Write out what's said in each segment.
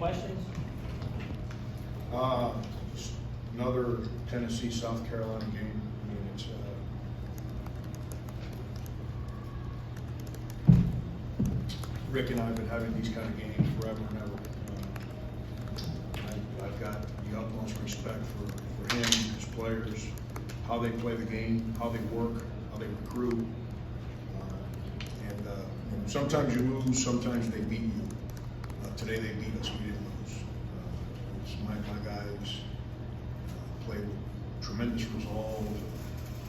Questions? Just another Tennessee-South Carolina game. I mean, it's Rick and I have been having these kind of games forever and ever. I've got the utmost respect for him, his players, how they play the game, how they work, how they recruit. And sometimes you lose, sometimes they beat you. Today they beat us, we didn't lose. My guys played with tremendous resolve,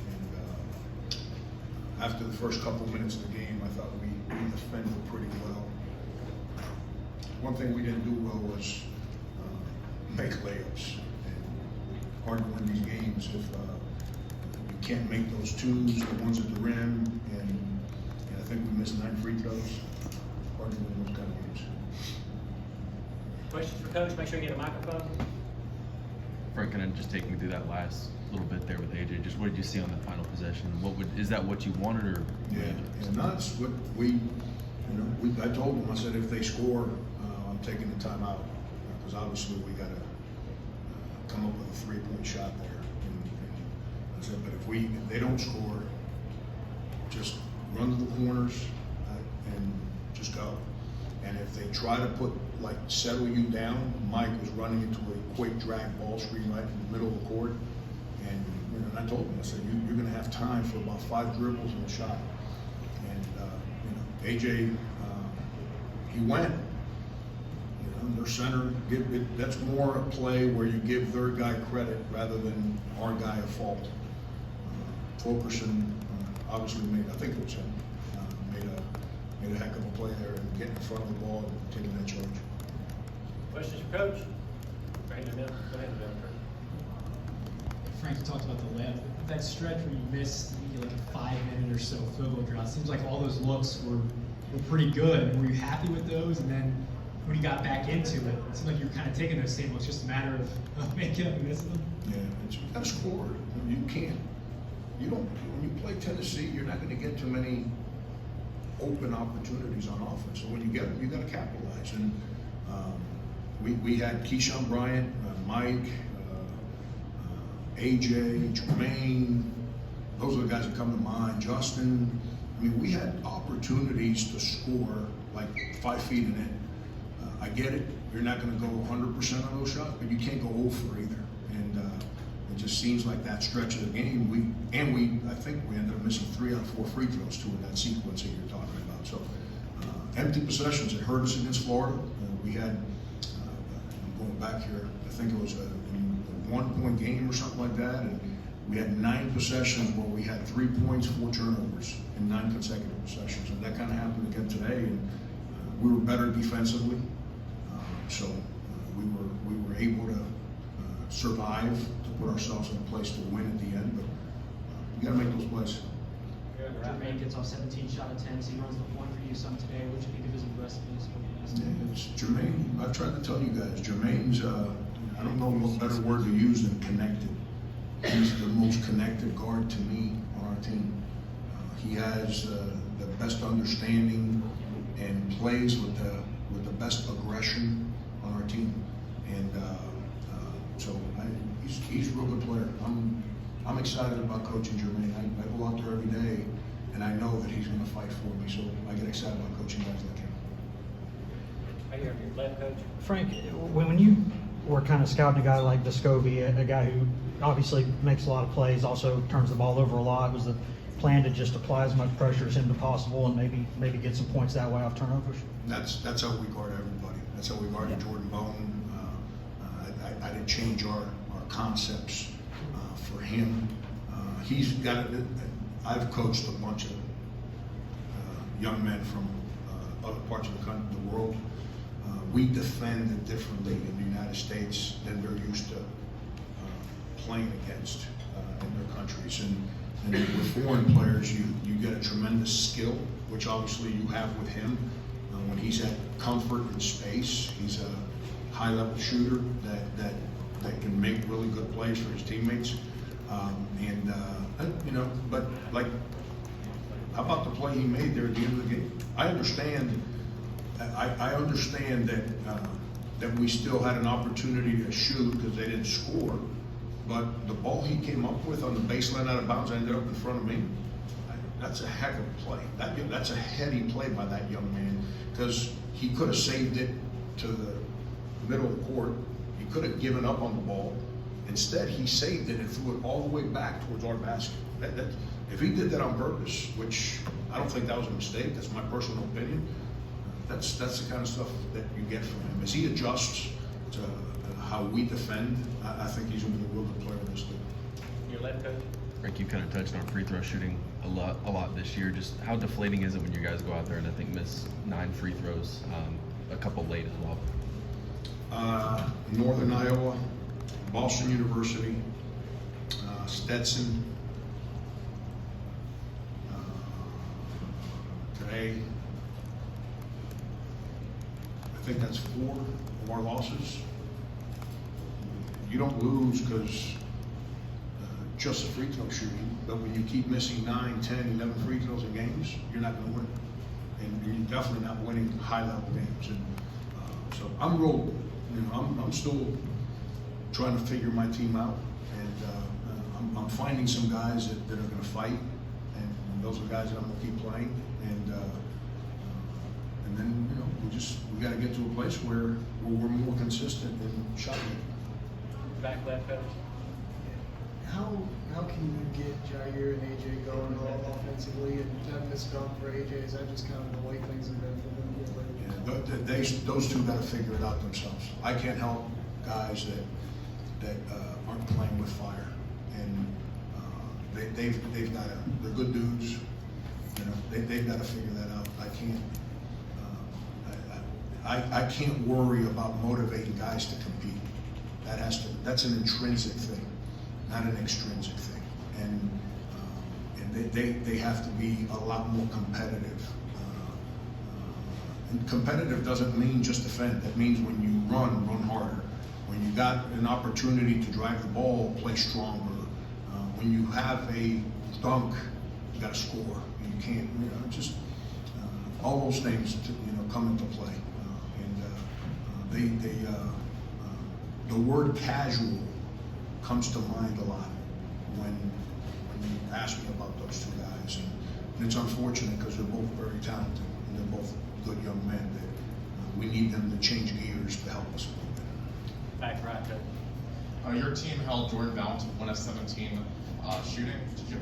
and after the first couple of minutes of the game, I thought we defended pretty well. One thing we didn't do well was make layups. And hard to win these games if you can't make those twos, the ones at the rim, and I think we missed 9 free throws. Hard to win those kind of games. Questions for Coach? Make sure you get a microphone. Frank, kind of just take me through that last little bit there with AJ. Just what did you see on the final possession? Is that what you wanted, or? Yeah, and that's what I told them. I said if they score, I'm taking the timeout because obviously we got to come up with a 3-point shot there. And I said, but if they don't score, just run to the corners and just go. And if they try to settle you down, Mike was running into a quick drag ball screen right in the middle of the court. And I told him, I said, you're going to have time for about 5 dribbles and a shot. And, AJ, he went. Their center, that's more a play where you give their guy credit rather than our guy a fault. Fulkerson obviously I think it was him, made a heck of a play there and getting in front of the ball and taking that charge. Questions for Coach? Go ahead, Bill. Frank, you talked about the layup. That stretch where you missed like a 5-minute or so field goal drought, seems like all those looks were pretty good. Were you happy with those? And then when you got back into it, it seemed like you were kind of taking those same looks, just a matter of making up and missing them. Yeah, you got to score. You can't. When you play Tennessee, you're not going to get too many open opportunities on offense. So when you get them, you got to capitalize. And we had Keyshawn Bryant, Mike, AJ, Jermaine. Those are the guys that come to mind. Justin. I mean, we had opportunities to score like 5 feet and in. I get it. You're not going to go 100% on those shots, but you can't go 0 for either. And it just seems like that stretch of the game. I think we ended up missing 3 out of 4 free throws too in that sequence that you're talking about. So empty possessions. It hurt us against Florida. We had I'm going back here. I think it was a 1-point game or something like that, and we had 9 possessions where we had 3 points, 4 turnovers in 9 consecutive possessions, and that kind of happened again today. And we were better defensively, so we were able to survive to put ourselves in a place to win at the end. But you got to make those plays. Jermaine gets off 17 shot attempts. He runs the point for you some today. What do you think of his aggressiveness? Yeah, it's Jermaine. I've tried to tell you guys, Jermaine's. I don't know what better word to use than connected. He's the most connected guard to me on our team. He has the best understanding and plays with the best aggression on our team. And so he's a real good player. I'm excited about coaching Jermaine. I go out there every day, and I know that he's going to fight for me. So I get excited about coaching guys like him. Right here, your left, Coach. Frank, when you were kind of scouting a guy like Vescovi, a guy who obviously makes a lot of plays, also turns the ball over a lot, was the plan to just apply as much pressure as him as possible and maybe get some points that way off turnovers? That's how we guard everybody. That's how we guarded Jordan Bone. I didn't change our concepts for him. He's got it. I've coached a bunch of young men from other parts of the world. We defend it differently in the United States than they're used to playing against in their countries. And with foreign players, you get a tremendous skill, which obviously you have with him. When he's at comfort and space, he's a high-level shooter that can make really good plays for his teammates. But like, how about the play he made there at the end of the game? I understand that that we still had an opportunity to shoot because they didn't score. But the ball he came up with on the baseline out of bounds ended up in front of me. That's a heck of a play. That's a heady play by that young man, because he could have saved it to the middle of the court. He could have given up on the ball. Instead, he saved it and threw it all the way back towards our basket. If he did that on purpose, which I don't think that was a mistake, that's my personal opinion, that's the kind of stuff that you get from him. As he adjusts to how we defend, I think he's going to be a real good player in this league. Your left coach? Rick, you kind of touched on free throw shooting a lot this year. Just how deflating is it when you guys go out there and I think miss 9 free throws, a couple late as well? Northern Iowa, Boston University, Stetson, today. I think that's 4 of our losses. You don't lose because just the free throw shooting, but when you keep missing 9, 10, 11 free throws in games, you're not going to win. And you're definitely not winning high-level games. And so I'm real, I'm still trying to figure my team out, and I'm finding some guys that are going to fight, and those are guys that I'm going to keep playing, and then we got to get to a place where we're more consistent in shot making. Back left coach? How can you get Jair and AJ going all offensively, and having this dunk for AJ, is that just kind of the way things have been for them lately? Yeah, those two got to figure it out themselves. I can't help guys that aren't playing with fire, and they've got to. They're good dudes. They've got to figure that out. I can't. I can't worry about motivating guys to compete. That's an intrinsic thing, not an extrinsic thing, and they have to be a lot more competitive. And competitive doesn't mean just defend. That means when you run harder. When you got an opportunity to drive the ball, play stronger. When you have a dunk, you got to score. You can't, all those things come into play. The word casual comes to mind a lot when you ask me about those two guys, and it's unfortunate because they're both very talented and they're both good young men that we need them to change gears to help us a little bit. Back right coach? Your team held Jordan Bell to 1 of 17 shooting.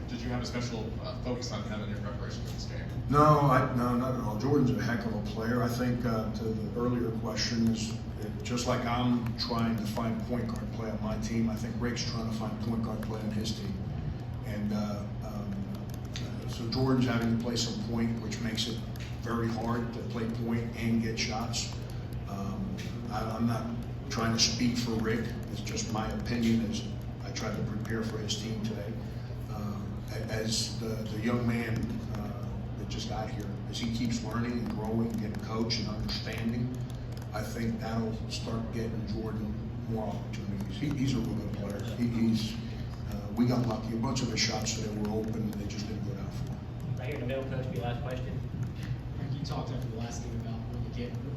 Did you have a special focus on him in your preparation for this game? No, not at all. Jordan's a heck of a player. I think to the earlier question is just like I'm trying to find point guard play on my team, I think Rick's trying to find point guard play on his team. And so Jordan's having to play some point, which makes it very hard to play point and get shots. I'm not trying to speak for Rick. It's just my opinion as I tried to prepare for his team today. As the young man that just got here, as he keeps learning and growing, getting coached and understanding, I think that'll start getting Jordan more opportunities. He's a real good player. We got lucky. A bunch of his shots today were open and they just didn't go down for him. Right here in the middle, coach, your last question. You talked after the last game about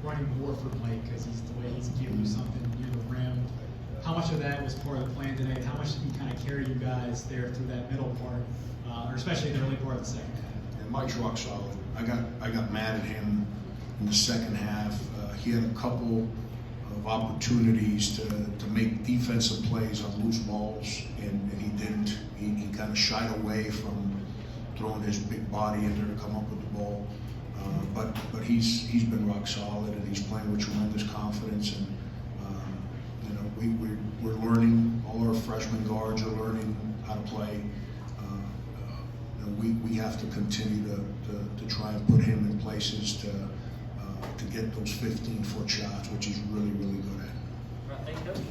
running more for Blake because the way he's giving you something near the rim. How much of that was part of the plan today? How much did he kind of carry you guys there through that middle part, or especially the early part of the second half? And Mike's rock solid. I got mad at him in the second half. He had a couple of opportunities to make defensive plays on loose balls, and he didn't. He kind of shied away from throwing his big body in there to come up with the ball. But he's been rock solid, and he's playing with tremendous confidence. And we're learning. All our freshman guards are learning how to play. We have to continue to try and put him in places to get those 15-foot shots, which he's really, really good at. Right, thank you, coach.